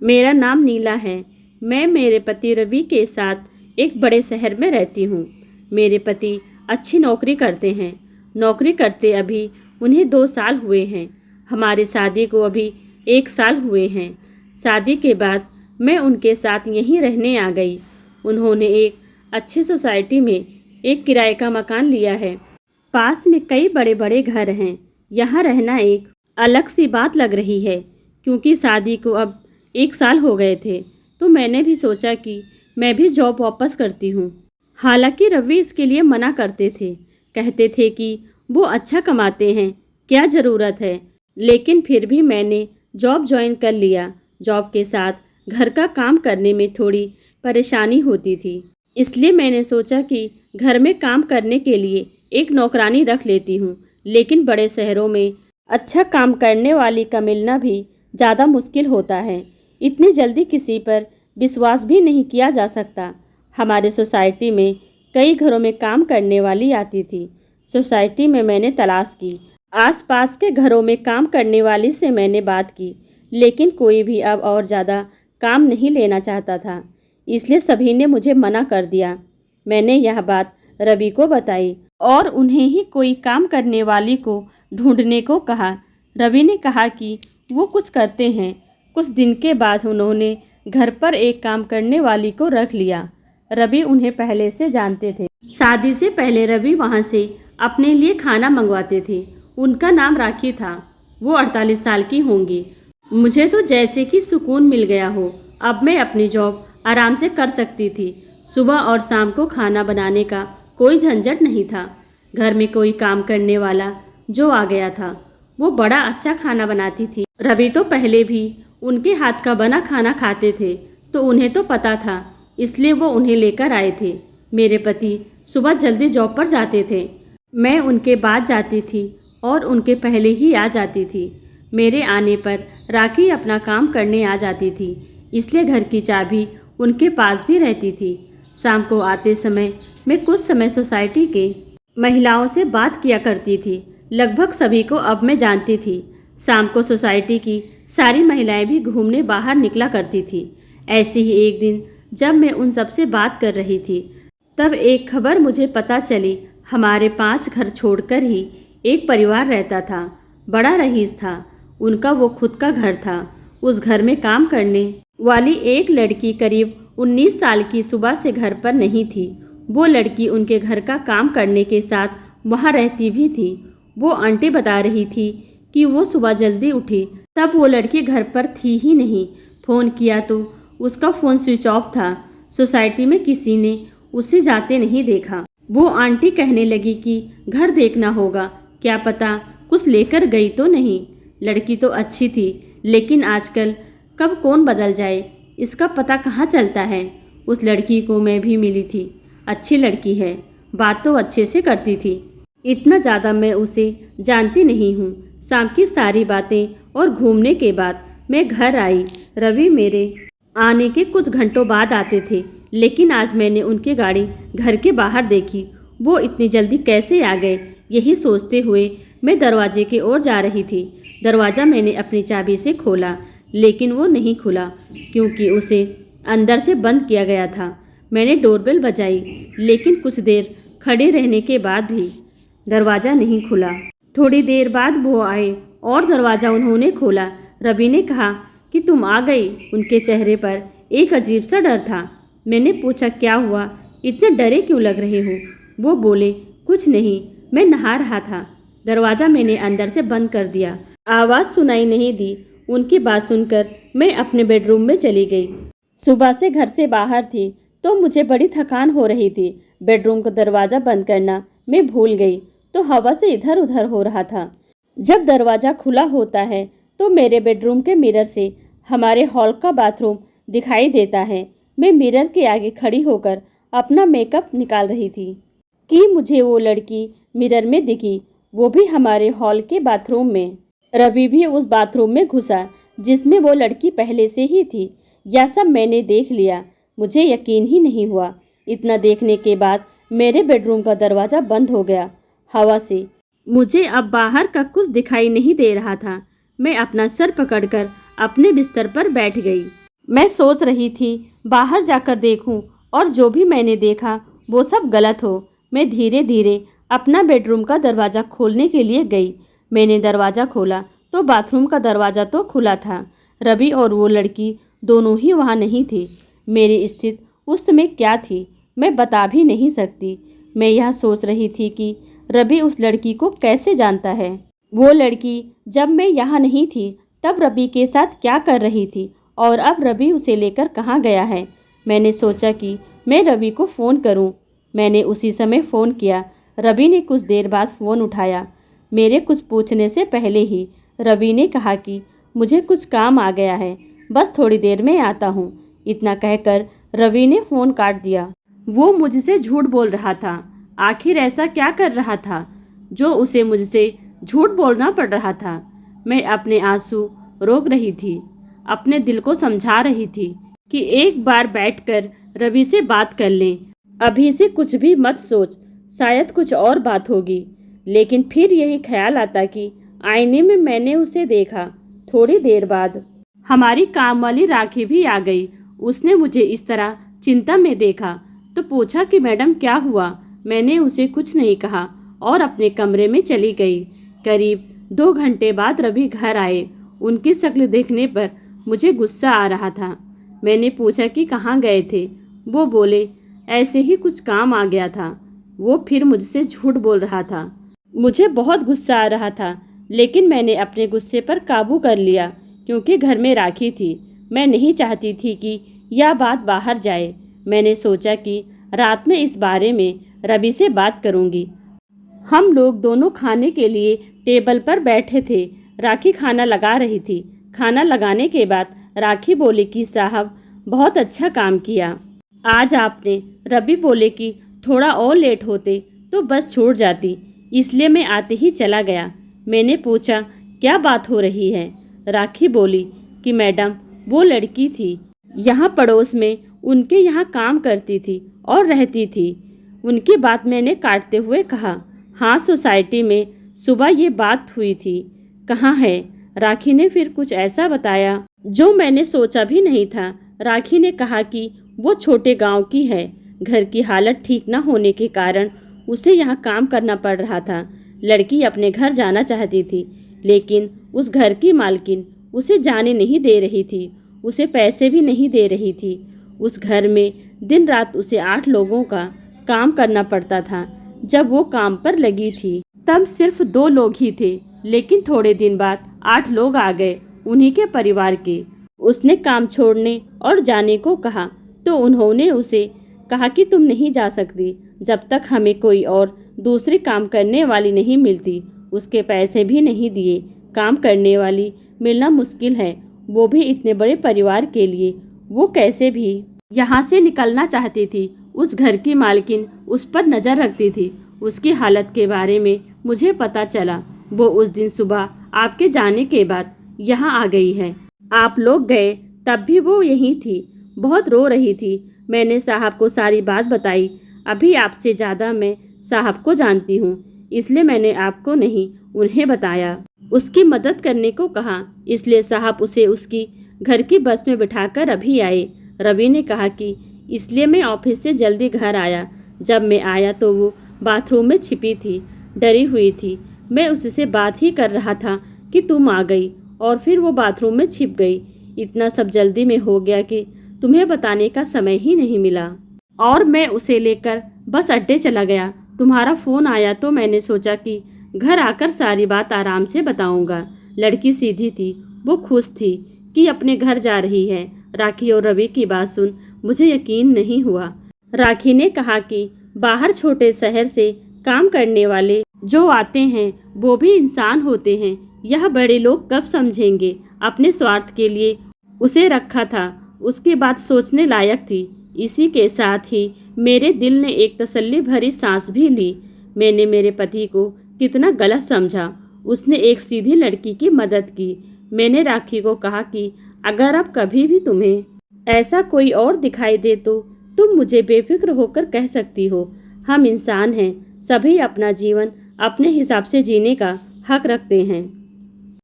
मेरा नाम नीला है। मैं मेरे पति रवि के साथ एक बड़े शहर में रहती हूँ। मेरे पति अच्छी नौकरी करते हैं। नौकरी करते अभी उन्हें 2 साल हुए हैं। हमारी शादी को अभी 1 साल हुए हैं। शादी के बाद मैं उनके साथ यहीं रहने आ गई। उन्होंने एक अच्छी सोसाइटी में एक किराए का मकान लिया है। पास में कई बड़े बड़े घर हैं। यहाँ रहना एक अलग सी बात लग रही है। क्योंकि शादी को अब 1 साल हो गए थे तो मैंने भी सोचा कि मैं भी जॉब वापस करती हूँ। हालांकि रवि इसके लिए मना करते थे, कहते थे कि वो अच्छा कमाते हैं, क्या ज़रूरत है। लेकिन फिर भी मैंने जॉब ज्वाइन कर लिया। जॉब के साथ घर का काम करने में थोड़ी परेशानी होती थी, इसलिए मैंने सोचा कि घर में काम करने के लिए एक नौकरानी रख लेती हूँ। लेकिन बड़े शहरों में अच्छा काम करने वाली का मिलना भी ज़्यादा मुश्किल होता है। इतनी जल्दी किसी पर विश्वास भी नहीं किया जा सकता। हमारे सोसाइटी में कई घरों में काम करने वाली आती थी। सोसाइटी में मैंने तलाश की। आसपास के घरों में काम करने वाली से मैंने बात की, लेकिन कोई भी अब और ज़्यादा काम नहीं लेना चाहता था। इसलिए सभी ने मुझे मना कर दिया। मैंने यह बात रवि को बताई और उन्हें ही कोई काम करने वाली को ढूंढने को कहा। रवि ने कहा कि वो कुछ करते हैं। कुछ दिन के बाद उन्होंने घर पर एक काम करने वाली को रख लिया। रवि उन्हें पहले से जानते थे। शादी से पहले रवि वहाँ से अपने लिए खाना मंगवाते थे। उनका नाम राखी था। वो 48 साल की होंगी। मुझे तो जैसे कि सुकून मिल गया हो। अब मैं अपनी जॉब आराम से कर सकती थी। सुबह और शाम को खाना बनाने का कोई झंझट नहीं था। घर में कोई काम करने वाला जो आ गया था वो बड़ा अच्छा खाना बनाती थी। रवि तो पहले भी उनके हाथ का बना खाना खाते थे तो उन्हें तो पता था, इसलिए वो उन्हें लेकर आए थे। मेरे पति सुबह जल्दी जॉब पर जाते थे। मैं उनके बाद जाती थी और उनके पहले ही आ जाती थी। मेरे आने पर राखी अपना काम करने आ जाती थी, इसलिए घर की चाबी उनके पास भी रहती थी। शाम को आते समय मैं कुछ समय सोसाइटी के महिलाओं से बात किया करती थी। लगभग सभी को अब मैं जानती थी। शाम को सोसाइटी की सारी महिलाएं भी घूमने बाहर निकला करती थी। ऐसे ही एक दिन जब मैं उन सब से बात कर रही थी, तब एक खबर मुझे पता चली। हमारे 5 घर छोड़कर ही एक परिवार रहता था। बड़ा रईस था। उनका वो खुद का घर था। उस घर में काम करने वाली एक लड़की करीब 19 साल की सुबह से घर पर नहीं थी। वो लड़की उनके घर का काम करने के साथ वहाँ रहती भी थी। वो आंटी बता रही थी कि वो सुबह जल्दी उठी तब वो लड़की घर पर थी ही नहीं। फ़ोन किया तो उसका फ़ोन स्विच ऑफ था। सोसाइटी में किसी ने उसे जाते नहीं देखा। वो आंटी कहने लगी कि घर देखना होगा, क्या पता कुछ लेकर गई तो नहीं। लड़की तो अच्छी थी, लेकिन आजकल कब कौन बदल जाए इसका पता कहाँ चलता है। उस लड़की को मैं भी मिली थी। अच्छी लड़की है, बात तो अच्छे से करती थी। इतना ज़्यादा मैं उसे जानती नहीं हूँ। शाम की सारी बातें और घूमने के बाद मैं घर आई। रवि मेरे आने के कुछ घंटों बाद आते थे, लेकिन आज मैंने उनकी गाड़ी घर के बाहर देखी। वो इतनी जल्दी कैसे आ गए, यही सोचते हुए मैं दरवाजे की ओर जा रही थी। दरवाज़ा मैंने अपनी चाबी से खोला, लेकिन वो नहीं खुला क्योंकि उसे अंदर से बंद किया गया था। मैंने डोरबेल बजाई, लेकिन कुछ देर खड़े रहने के बाद भी दरवाज़ा नहीं खुला। थोड़ी देर बाद वो आए और दरवाज़ा उन्होंने खोला। रवि ने कहा कि तुम आ गई। उनके चेहरे पर एक अजीब सा डर था। मैंने पूछा क्या हुआ, इतने डरे क्यों लग रहे हो। वो बोले कुछ नहीं, मैं नहा रहा था। दरवाज़ा मैंने अंदर से बंद कर दिया। आवाज़ सुनाई नहीं दी। उनकी बात सुनकर मैं अपने बेडरूम में चली गई। सुबह से घर से बाहर थी तो मुझे बड़ी थकान हो रही थी। बेडरूम का दरवाज़ा बंद करना मैं भूल गई तो हवा से इधर उधर हो रहा था। जब दरवाज़ा खुला होता है तो मेरे बेडरूम के मिरर से हमारे हॉल का बाथरूम दिखाई देता है। मैं मिरर के आगे खड़ी होकर अपना मेकअप निकाल रही थी कि मुझे वो लड़की मिरर में दिखी, वो भी हमारे हॉल के बाथरूम में। रवि भी उस बाथरूम में घुसा जिसमें वो लड़की पहले से ही थी। यह सब मैंने देख लिया। मुझे यकीन ही नहीं हुआ। इतना देखने के बाद मेरे बेडरूम का दरवाज़ा बंद हो गया हवा से। मुझे अब बाहर का कुछ दिखाई नहीं दे रहा था। मैं अपना सर पकड़कर अपने बिस्तर पर बैठ गई। मैं सोच रही थी बाहर जाकर देखूं और जो भी मैंने देखा वो सब गलत हो। मैं धीरे धीरे अपना बेडरूम का दरवाज़ा खोलने के लिए गई। मैंने दरवाज़ा खोला तो बाथरूम का दरवाज़ा तो खुला था। रवि और वो लड़की दोनों ही वहाँ नहीं थे। मेरी स्थिति उस समय क्या थी मैं बता भी नहीं सकती। मैं यह सोच रही थी कि रवि उस लड़की को कैसे जानता है। वो लड़की जब मैं यहाँ नहीं थी तब रवि के साथ क्या कर रही थी और अब रवि उसे लेकर कहाँ गया है। मैंने सोचा कि मैं रवि को फ़ोन करूं। मैंने उसी समय फ़ोन किया। रवि ने कुछ देर बाद फ़ोन उठाया। मेरे कुछ पूछने से पहले ही रवि ने कहा कि मुझे कुछ काम आ गया है, बस थोड़ी देर में आता हूँ। इतना कहकर रवि ने फ़ोन काट दिया। वो मुझसे झूठ बोल रहा था। आखिर ऐसा क्या कर रहा था जो उसे मुझसे झूठ बोलना पड़ रहा था। मैं अपने आंसू रोक रही थी, अपने दिल को समझा रही थी कि एक बार बैठकर रवि से बात कर लें। अभी से कुछ भी मत सोच, शायद कुछ और बात होगी। लेकिन फिर यही ख्याल आता कि आईने में मैंने उसे देखा। थोड़ी देर बाद हमारी काम वाली राखी भी आ गई। उसने मुझे इस तरह चिंता में देखा तो पूछा कि मैडम क्या हुआ। मैंने उसे कुछ नहीं कहा और अपने कमरे में चली गई। करीब 2 घंटे बाद रवि घर आए। उनकी शक्ल देखने पर मुझे गुस्सा आ रहा था। मैंने पूछा कि कहाँ गए थे। वो बोले ऐसे ही कुछ काम आ गया था। वो फिर मुझसे झूठ बोल रहा था। मुझे बहुत गुस्सा आ रहा था, लेकिन मैंने अपने गुस्से पर काबू कर लिया क्योंकि घर में राखी थी। मैं नहीं चाहती थी कि यह बात बाहर जाए। मैंने सोचा कि रात में इस बारे में रवि से बात करूंगी। हम लोग दोनों खाने के लिए टेबल पर बैठे थे। राखी खाना लगा रही थी। खाना लगाने के बाद राखी बोली कि साहब बहुत अच्छा काम किया आज आपने। रवि बोले कि थोड़ा और लेट होते तो बस छूट जाती, इसलिए मैं आते ही चला गया। मैंने पूछा क्या बात हो रही है। राखी बोली कि मैडम वो लड़की थी यहाँ पड़ोस में, उनके यहाँ काम करती थी और रहती थी। उनकी बात मैंने काटते हुए कहा हाँ सोसाइटी में सुबह ये बात हुई थी। कहाँ है। राखी ने फिर कुछ ऐसा बताया जो मैंने सोचा भी नहीं था। राखी ने कहा कि वो छोटे गांव की है। घर की हालत ठीक न होने के कारण उसे यहाँ काम करना पड़ रहा था। लड़की अपने घर जाना चाहती थी, लेकिन उस घर की मालकिन उसे जाने नहीं दे रही थी। उसे पैसे भी नहीं दे रही थी। उस घर में दिन रात उसे 8 लोगों का काम करना पड़ता था। जब वो काम पर लगी थी तब सिर्फ 2 लोग ही थे, लेकिन थोड़े दिन बाद 8 लोग आ गए, उन्हीं के परिवार के। उसने काम छोड़ने और जाने को कहा तो उन्होंने उसे कहा कि तुम नहीं जा सकती जब तक हमें कोई और दूसरी काम करने वाली नहीं मिलती। उसके पैसे भी नहीं दिए। काम करने वाली मिलना मुश्किल है, वो भी इतने बड़े परिवार के लिए। वो कैसे भी यहाँ से निकलना चाहती थी। उस घर की मालकिन उस पर नज़र रखती थी। उसकी हालत के बारे में मुझे पता चला। वो उस दिन सुबह आपके जाने के बाद यहाँ आ गई है। आप लोग गए तब भी वो यहीं थी। बहुत रो रही थी। मैंने साहब को सारी बात बताई। अभी आपसे ज़्यादा मैं साहब को जानती हूँ, इसलिए मैंने आपको नहीं उन्हें बताया। उसकी मदद करने को कहा, इसलिए साहब उसे उसकी घर की बस में बिठाकर अभी आए। रवि ने कहा कि इसलिए मैं ऑफिस से जल्दी घर आया। जब मैं आया तो वो बाथरूम में छिपी थी, डरी हुई थी। मैं उससे बात ही कर रहा था कि तुम आ गई और फिर वो बाथरूम में छिप गई। इतना सब जल्दी में हो गया कि तुम्हें बताने का समय ही नहीं मिला और मैं उसे लेकर बस अड्डे चला गया। तुम्हारा फ़ोन आया तो मैंने सोचा कि घर आकर सारी बात आराम से बताऊंगा। लड़की सीधी थी, वो खुश थी कि अपने घर जा रही है। राखी और रवि की बात सुन मुझे यकीन नहीं हुआ। राखी ने कहा कि बाहर छोटे शहर से काम करने वाले जो आते हैं वो भी इंसान होते हैं। यह बड़े लोग कब समझेंगे। अपने स्वार्थ के लिए उसे रखा था। उसकी बात सोचने लायक थी। इसी के साथ ही मेरे दिल ने एक तसल्ली भरी सांस भी ली। मैंने मेरे पति को कितना गलत समझा। उसने एक सीधी लड़की की मदद की। मैंने राखी को कहा कि अगर अब कभी भी तुम्हें ऐसा कोई और दिखाई दे तो तुम मुझे बेफिक्र होकर कह सकती हो। हम इंसान हैं, सभी अपना जीवन अपने हिसाब से जीने का हक रखते हैं।